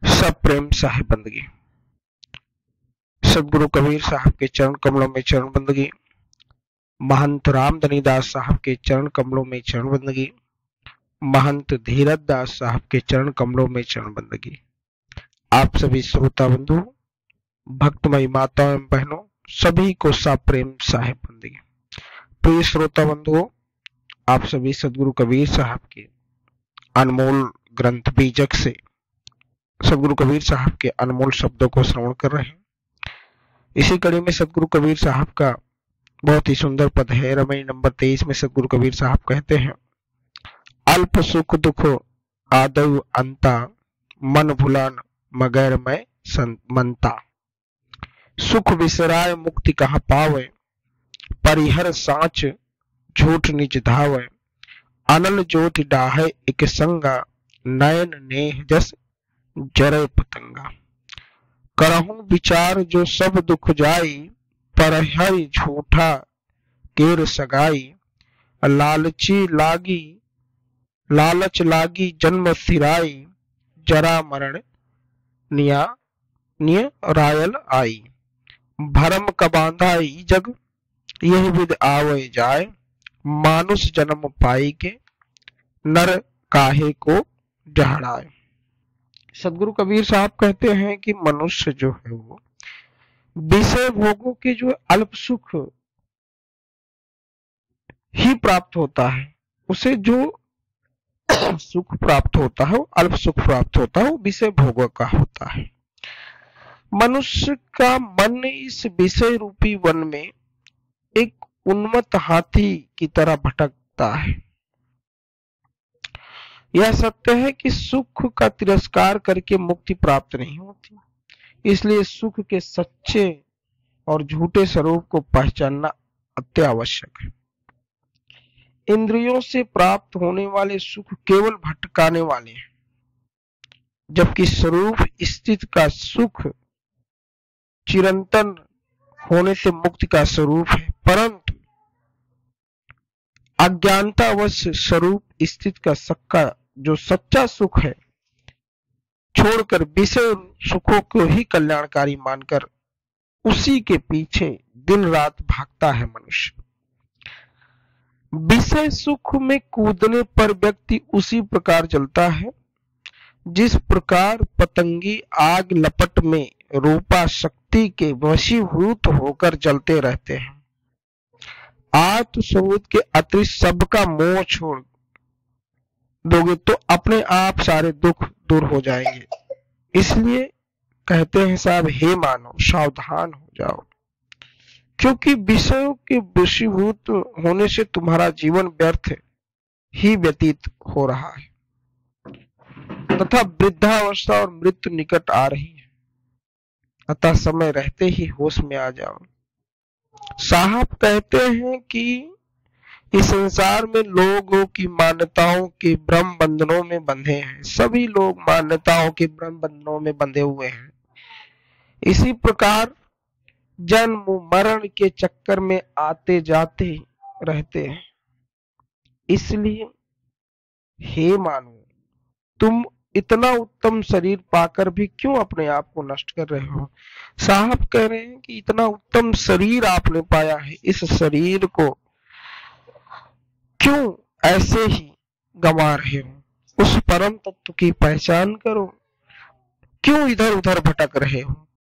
सब प्रेम साहिब बंदगी। सदगुरु कबीर साहब के चरण कमलों में चरण बंदगी। महंत रामधनी दास साहब के चरण कमलों में चरण बंदगी। महंत धीरज दास साहब के चरण कमलों में चरण बंदगी। आप सभी श्रोता बंधु, भक्तमयी माताओं एवं बहनों, सभी को सब प्रेम साहिब बंदगी। प्रिय श्रोता बंधुओं, आप सभी सदगुरु कबीर साहब के अनमोल ग्रंथ बीजक से सदगुरु कबीर साहब के अनमोल शब्दों को श्रवण कर रहे हैं। इसी कड़ी में सदगुरु कबीर साहब का बहुत ही सुंदर पद है। रमई नंबर 23 में सदगुरु कबीर साहब कहते हैं, अल्प सुख दुख आदव अंता, मन भुलान मगर मैं मनता। सुख बिसराय मुक्ति कहाँ पावे, परिहर साच झूठ निज धावे। अनल ज्योति डाहे एक संगा, नयन नेह जस जरे पतंगा। करहूं विचार जो सब दुख जाई, परहरि झूठा केर सगाई। लालच लागी जन्म सिराई, जरा मरण निय रायल आई। भरम कबांधा ई जग, यही विद आवे जाए। मानुष जन्म पाई के, नर काहे को डहराए। सदगुरु कबीर साहब कहते हैं कि मनुष्य जो है वो विषय भोगों के जो अल्प सुख ही प्राप्त होता है, उसे जो सुख प्राप्त होता है, वो अल्प सुख प्राप्त होता है, वो विषय भोगों का होता है। मनुष्य का मन इस विषय रूपी वन में एक उन्मत्त हाथी की तरह भटकता है। यह सत्य है कि सुख का तिरस्कार करके मुक्ति प्राप्त नहीं होती, इसलिए सुख के सच्चे और झूठे स्वरूप को पहचानना अत्यावश्यक है। इंद्रियों से प्राप्त होने वाले सुख केवल भटकाने वाले हैं, जबकि स्वरूप स्थित का सुख चिरंतन होने से मुक्ति का स्वरूप है। परंतु अज्ञानतावश स्वरूप स्थित का जो सच्चा सुख है, छोड़कर विषय सुखों को ही कल्याणकारी मानकर उसी के पीछे दिन रात भागता है मनुष्य। विषय सुख में कूदने पर व्यक्ति उसी प्रकार जलता है जिस प्रकार पतंगी आग लपट में रूपा शक्ति के वशीभूत होकर जलते रहते हैं। आत्म स्वरूप के अतिरिक्त सबका मोह छोड़ दोगे तो अपने आप सारे दुख दूर हो जाएंगे। इसलिए कहते हैं साहब, हे मानव सावधान हो जाओ, क्योंकि विषयों के वशीभूत होने से तुम्हारा जीवन व्यर्थ ही व्यतीत हो रहा है तथा वृद्धावस्था और मृत्यु निकट आ रही है। अतः समय रहते ही होश में आ जाओ। साहब कहते हैं कि इस संसार में लोगों की मान्यताओं के भ्रम बंधनों में बंधे हैं। सभी लोग मान्यताओं के भ्रम बंधनों में बंधे हुए हैं। इसी प्रकार जन्म मरण के चक्कर में आते जाते रहते हैं। इसलिए हे मानव, तुम इतना उत्तम शरीर पाकर भी क्यों अपने आप को नष्ट कर रहे हो। साहब कह रहे हैं कि इतना उत्तम शरीर आपने पाया है, इस शरीर को क्यों ऐसे ही गंवा रहे हो। उस परम तत्व की पहचान करो, क्यों इधर उधर भटक रहे हो।